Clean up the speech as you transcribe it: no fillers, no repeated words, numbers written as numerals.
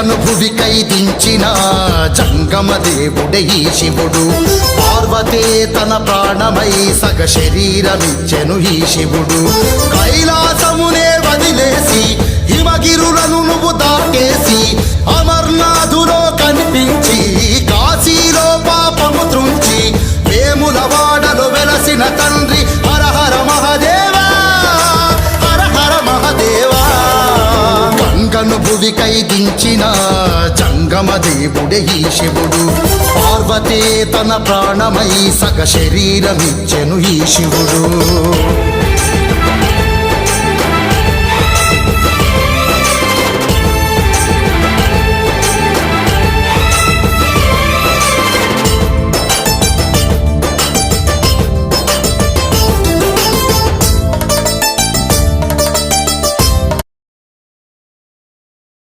గంగను భువికై దించిన జంగమ దేవుడే ఈ శివుడు. పార్వతే తన ప్రాణమై సగ శరీరమిచ్చెను ఈ శివుడు. కైలాసమునే వదిలేసి హిమగిరులను నువ్వు దాటేసి అమర్నాథులో కనిపించి కాశీలో పాపము త్రుంచి వేములవాడలో వెలసిన తండ్రి హర హర మహదేవా, హర హర మహదేవా. గంగను భువికై దించిన జంగమ దేవుడే ఈ శివుడు. పార్వతే తన ప్రాణమై సగ శరీరమిచ్చెను ఈ శివుడు.